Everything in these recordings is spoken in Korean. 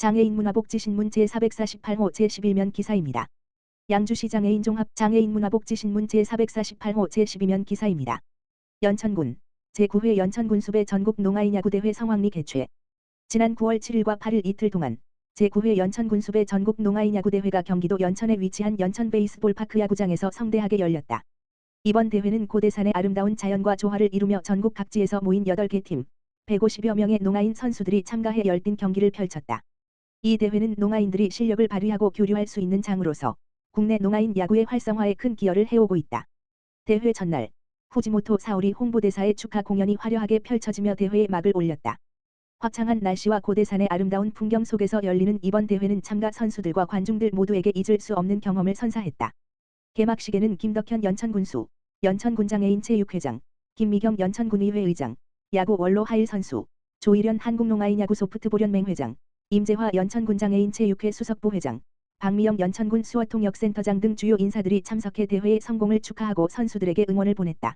장애인 문화복지신문 제448호 제11면 기사입니다. 양주시 장애인 종합장애인 문화복지신문 제448호 제12면 기사입니다. 연천군 제9회 연천군수배 전국 농아인야구대회 성황리 개최. 지난 9월 7일과 8일 이틀 동안 제9회 연천군수배 전국 농아인야구대회가 경기도 연천에 위치한 연천 베이스볼파크 야구장에서 성대하게 열렸다. 이번 대회는 고대산의 아름다운 자연과 조화를 이루며 전국 각지에서 모인 8개 팀, 150여 명의 농아인 선수들이 참가해 열띤 경기를 펼쳤다. 이 대회는 농아인들이 실력을 발휘하고 교류할 수 있는 장으로서 국내 농아인 야구의 활성화에 큰 기여를 해오고 있다. 대회 전날 후지모토 사오리 홍보대사의 축하 공연이 화려하게 펼쳐지며 대회에 막을 올렸다. 화창한 날씨와 고대산의 아름다운 풍경 속에서 열리는 이번 대회는 참가 선수들과 관중들 모두에게 잊을 수 없는 경험을 선사했다. 개막식에는 김덕현 연천군수, 연천군장애인 체육회장, 김미경 연천군의회 의장, 야구 원로 하일 선수, 조일현 한국농아인야구 소프트볼연맹회장, 임재화 연천군장애인 체육회 수석부회장, 박미영 연천군 수어통역센터장 등 주요 인사들이 참석해 대회의 성공을 축하하고 선수들에게 응원을 보냈다.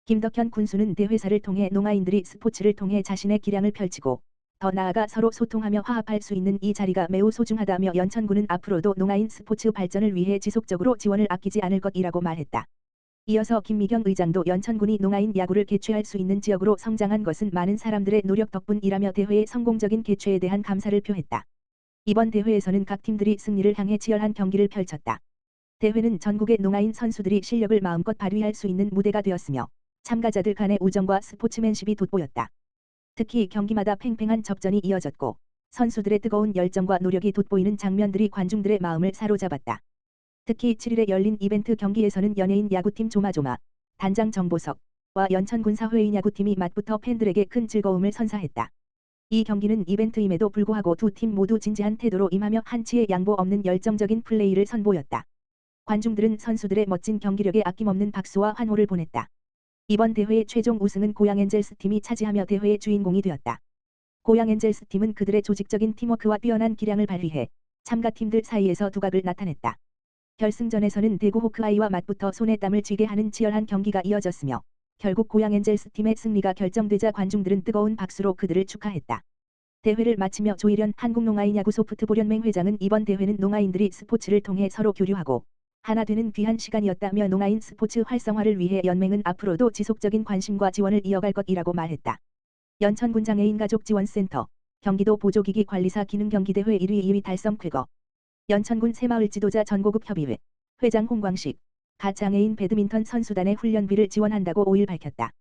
김덕현 군수는 대회사를 통해 농아인들이 스포츠를 통해 자신의 기량을 펼치고 더 나아가 서로 소통하며 화합할 수 있는 이 자리가 매우 소중하다며 연천군은 앞으로도 농아인 스포츠 발전을 위해 지속적으로 지원을 아끼지 않을 것이라고 말했다. 이어서 김미경 의장도 연천군이 농아인 야구를 개최할 수 있는 지역으로 성장한 것은 많은 사람들의 노력 덕분이라며 대회의 성공적인 개최에 대한 감사를 표했다. 이번 대회에서는 각 팀들이 승리를 향해 치열한 경기를 펼쳤다. 대회는 전국의 농아인 선수들이 실력을 마음껏 발휘할 수 있는 무대가 되었으며 참가자들 간의 우정과 스포츠맨십이 돋보였다. 특히 경기마다 팽팽한 접전이 이어졌고 선수들의 뜨거운 열정과 노력이 돋보이는 장면들이 관중들의 마음을 사로잡았다. 특히 7일에 열린 이벤트 경기에서는 연예인 야구팀 조마조마, 단장 정보석과 연천군 사회인 야구팀이 맞붙어 팬들에게 큰 즐거움을 선사했다. 이 경기는 이벤트임에도 불구하고 두 팀 모두 진지한 태도로 임하며 한치의 양보 없는 열정적인 플레이를 선보였다. 관중들은 선수들의 멋진 경기력에 아낌없는 박수와 환호를 보냈다. 이번 대회의 최종 우승은 고양엔젤스 팀이 차지하며 대회의 주인공이 되었다. 고양엔젤스 팀은 그들의 조직적인 팀워크와 뛰어난 기량을 발휘해 참가팀들 사이에서 두각을 나타냈다. 결승전에서는 대구 호크아이와 맞붙어 손에 땀을 쥐게 하는 치열한 경기가 이어졌으며 결국 고양엔젤스 팀의 승리가 결정되자 관중들은 뜨거운 박수로 그들을 축하했다. 대회를 마치며 조일현 한국농아인야구 소프트볼연맹 회장은 이번 대회는 농아인들이 스포츠를 통해 서로 교류하고 하나 되는 귀한 시간이었다며 농아인 스포츠 활성화를 위해 연맹은 앞으로도 지속적인 관심과 지원을 이어갈 것이라고 말했다. 연천군 장애인가족지원센터, 경기도 보조기기 관리사 기능경기대회 1위 2위 달성 쾌거. 연천군 새마을 지도자 전고급 협의회, 회장 홍광식, 가 장애인 배드민턴 선수단의 훈련비를 지원한다고 5일 밝혔다.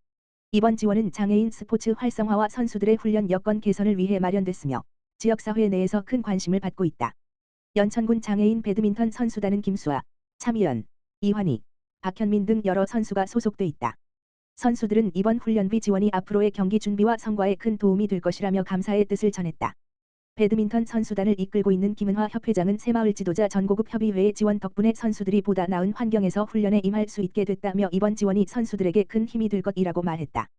이번 지원은 장애인 스포츠 활성화와 선수들의 훈련 여건 개선을 위해 마련됐으며 지역사회 내에서 큰 관심을 받고 있다. 연천군 장애인 배드민턴 선수단은 김수아, 차미연, 이환희, 박현민 등 여러 선수가 소속돼 있다. 선수들은 이번 훈련비 지원이 앞으로의 경기 준비와 성과에 큰 도움이 될 것이라며 감사의 뜻을 전했다. 배드민턴 선수단을 이끌고 있는 김은화 협회장은 새마을 지도자 전고급 협의회의 지원 덕분에 선수들이 보다 나은 환경에서 훈련에 임할 수 있게 됐다며 이번 지원이 선수들에게 큰 힘이 될 것이라고 말했다.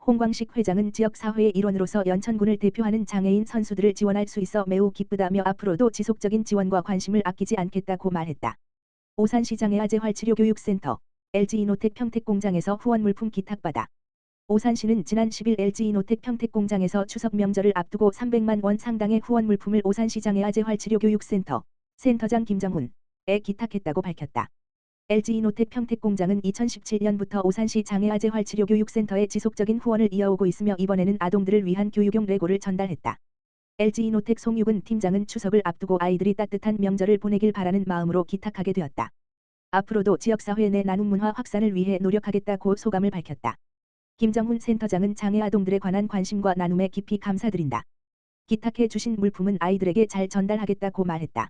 홍광식 회장은 지역사회의 일원으로서 연천군을 대표하는 장애인 선수들을 지원할 수 있어 매우 기쁘다며 앞으로도 지속적인 지원과 관심을 아끼지 않겠다고 말했다. 오산시 장애아재활치료교육센터, LG이노텍 평택공장에서 후원물품 기탁받아. 오산시는 지난 10일 LG이노텍 평택공장에서 추석 명절을 앞두고 300만 원 상당의 후원물품을 오산시 장애아재활치료교육센터, 센터장 김정훈에 기탁했다고 밝혔다. LG이노텍 평택공장은 2017년부터 오산시 장애아재활치료교육센터에 지속적인 후원을 이어오고 있으며 이번에는 아동들을 위한 교육용 레고를 전달했다. LG이노텍 송유근 팀장은 추석을 앞두고 아이들이 따뜻한 명절을 보내길 바라는 마음으로 기탁하게 되었다. 앞으로도 지역사회 내 나눔 문화 확산을 위해 노력하겠다고 소감을 밝혔다. 김정훈 센터장은 장애 아동들에 관한 관심과 나눔에 깊이 감사드린다. 기탁해 주신 물품은 아이들에게 잘 전달하겠다고 말했다.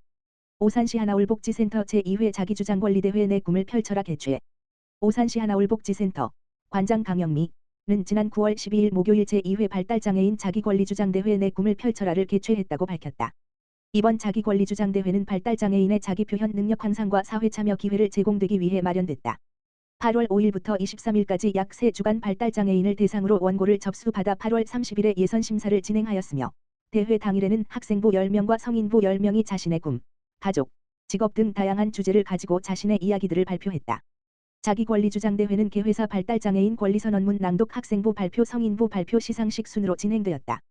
오산시 하나올복지센터 제2회 자기주장권리대회 내 꿈을 펼쳐라 개최. 오산시 하나올복지센터 관장 강영미는 지난 9월 12일 목요일 제2회 발달장애인 자기권리주장대회 내 꿈을 펼쳐라를 개최했다고 밝혔다. 이번 자기권리주장대회는 발달장애인의 자기표현 능력 향상과 사회참여 기회를 제공되기 위해 마련됐다. 8월 5일부터 23일까지 약 3주간 발달장애인을 대상으로 원고를 접수받아 8월 30일에 예선심사를 진행하였으며 대회 당일에는 학생부 10명과 성인부 10명이 자신의 꿈, 가족, 직업 등 다양한 주제를 가지고 자신의 이야기들을 발표했다. 자기권리주장대회는 개회사 발달장애인 권리선언문 낭독 학생부 발표 성인부 발표 시상식 순으로 진행되었다.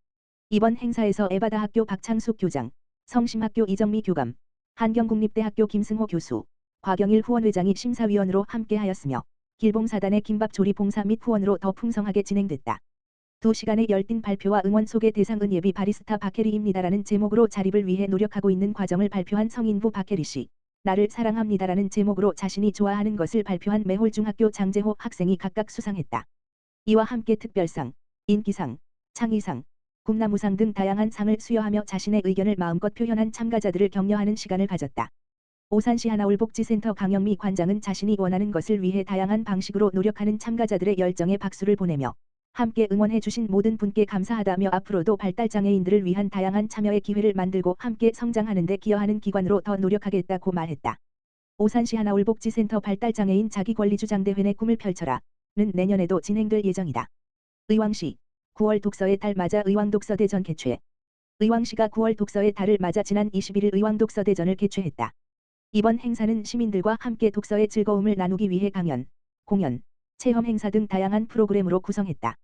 이번 행사에서 에바다 학교 박창숙 교장, 성심학교 이정미 교감, 한경국립대학교 김승호 교수, 곽영일 후원회장이 심사위원으로 함께하였으며 길봉사단의 김밥조리 봉사 및 후원으로 더 풍성하게 진행됐다. 2시간의 열띤 발표와 응원 속에 대상은 예비 바리스타 박혜리입니다라는 제목으로 자립을 위해 노력하고 있는 과정을 발표한 성인부 박혜리 씨, 나를 사랑합니다라는 제목으로 자신이 좋아하는 것을 발표한 매홀중학교 장재호 학생이 각각 수상했다. 이와 함께 특별상, 인기상, 창의상, 꿈나무상 등 다양한 상을 수여하며 자신의 의견을 마음껏 표현한 참가자들을 격려하는 시간을 가졌다. 오산시 하나울복지센터 강영미 관장은 자신이 원하는 것을 위해 다양한 방식으로 노력하는 참가자들의 열정에 박수를 보내며 함께 응원해 주신 모든 분께 감사하다며 앞으로도 발달장애인들을 위한 다양한 참여의 기회를 만들고 함께 성장하는 데 기여하는 기관으로 더 노력하겠다고 말했다. 오산시 하나울복지센터 발달장애인 자기권리주장대회 내 꿈을 펼쳐라는 내년에도 진행될 예정이다. 의왕시 9월 독서의 달 맞아 의왕독서대전 개최. 의왕시가 9월 독서의 달을 맞아 지난 21일 의왕독서대전을 개최했다. 이번 행사는 시민들과 함께 독서의 즐거움을 나누기 위해 강연, 공연, 체험 행사 등 다양한 프로그램으로 구성했다.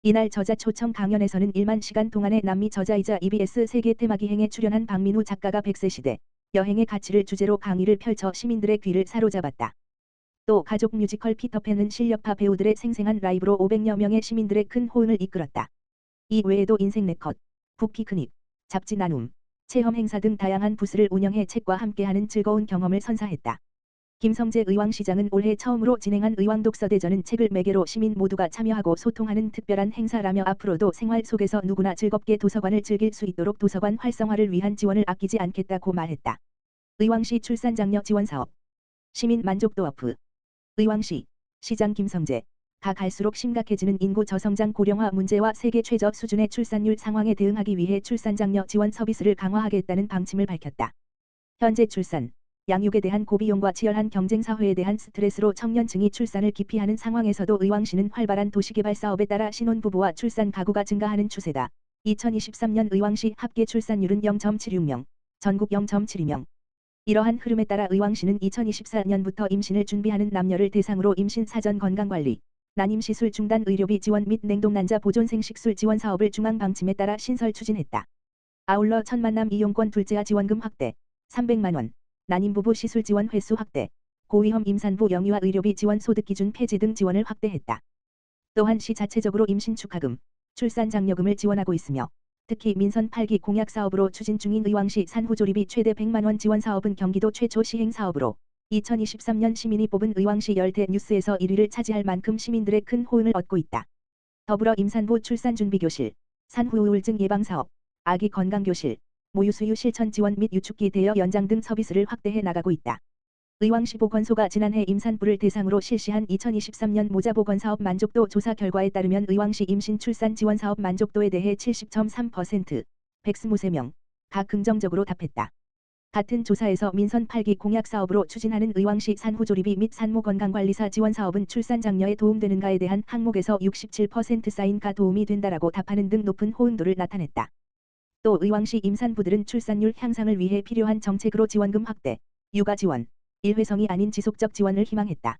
이날 저자 초청 강연에서는 1만 시간 동안의 남미 저자이자 EBS 세계 테마기행에 출연한 박민우 작가가 100세 시대 여행의 가치를 주제로 강의를 펼쳐 시민들의 귀를 사로잡았다. 또 가족 뮤지컬 피터팬은 실력파 배우들의 생생한 라이브로 500여 명의 시민들의 큰 호응을 이끌었다. 이 외에도 인생 네컷, 북피크닉, 잡지 나눔, 체험 행사 등 다양한 부스를 운영해 책과 함께하는 즐거운 경험을 선사했다. 김성재 의왕시장은 올해 처음으로 진행한 의왕독서대전은 책을 매개로 시민 모두가 참여하고 소통하는 특별한 행사라며 앞으로도 생활 속에서 누구나 즐겁게 도서관을 즐길 수 있도록 도서관 활성화를 위한 지원을 아끼지 않겠다고 말했다. 의왕시 출산장려 지원사업, 시민 만족도 어프. 의왕시, 시장 김성재, 가 갈수록 심각해지는 인구 저성장 고령화 문제와 세계 최저 수준의 출산율 상황에 대응하기 위해 출산장려 지원 서비스를 강화하겠다는 방침을 밝혔다. 현재 출산, 양육에 대한 고비용과 치열한 경쟁 사회에 대한 스트레스로 청년층이 출산을 기피하는 상황에서도 의왕시는 활발한 도시개발 사업에 따라 신혼부부와 출산 가구가 증가하는 추세다. 2023년 의왕시 합계 출산율은 0.76명, 전국 0.72명. 이러한 흐름에 따라 의왕시는 2024년부터 임신을 준비하는 남녀를 대상으로 임신 사전 건강관리, 난임시술 중단 의료비 지원 및 냉동난자 보존 생식술 지원 사업을 중앙 방침에 따라 신설 추진했다. 아울러 첫 만남 이용권 둘째아 지원금 확대, 300만 원, 난임부부 시술 지원 횟수 확대, 고위험 임산부 영유아 의료비 지원 소득 기준 폐지 등 지원을 확대했다. 또한 시 자체적으로 임신 축하금, 출산 장려금을 지원하고 있으며 특히 민선 8기 공약 사업으로 추진 중인 의왕시 산후조리비 최대 100만 원 지원 사업은 경기도 최초 시행 사업으로 2023년 시민이 뽑은 의왕시 열대 뉴스에서 1위를 차지할 만큼 시민들의 큰 호응을 얻고 있다. 더불어 임산부 출산준비교실, 산후우울증 예방사업, 아기 건강교실, 모유수유 실천 지원 및 유축기 대여 연장 등 서비스를 확대해 나가고 있다. 의왕시 보건소가 지난해 임산부를 대상으로 실시한 2023년 모자보건사업 만족도 조사 결과에 따르면 의왕시 임신 출산 지원 사업 만족도에 대해 70.3%, 123명가 긍정적으로 답했다. 같은 조사에서 민선 8기 공약 사업으로 추진하는 의왕시 산후조리비 및 산모건강관리사 지원 사업은 출산 장려에 도움되는가에 대한 항목에서 67% 쌓인가 도움이 된다라고 답하는 등 높은 호응도를 나타냈다. 또 의왕시 임산부들은 출산율 향상을 위해 필요한 정책으로 지원금 확대, 육아 지원, 일회성이 아닌 지속적 지원을 희망했다.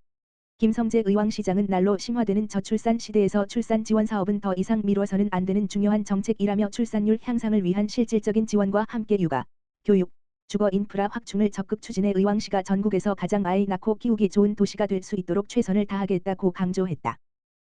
김성재 의왕시장은 날로 심화되는 저출산 시대에서 출산 지원 사업은 더 이상 미뤄서는 안 되는 중요한 정책이라며 출산율 향상을 위한 실질적인 지원과 함께 육아, 교육, 주거 인프라 확충을 적극 추진해 의왕시가 전국에서 가장 아이 낳고 키우기 좋은 도시가 될 수 있도록 최선을 다하겠다고 강조했다.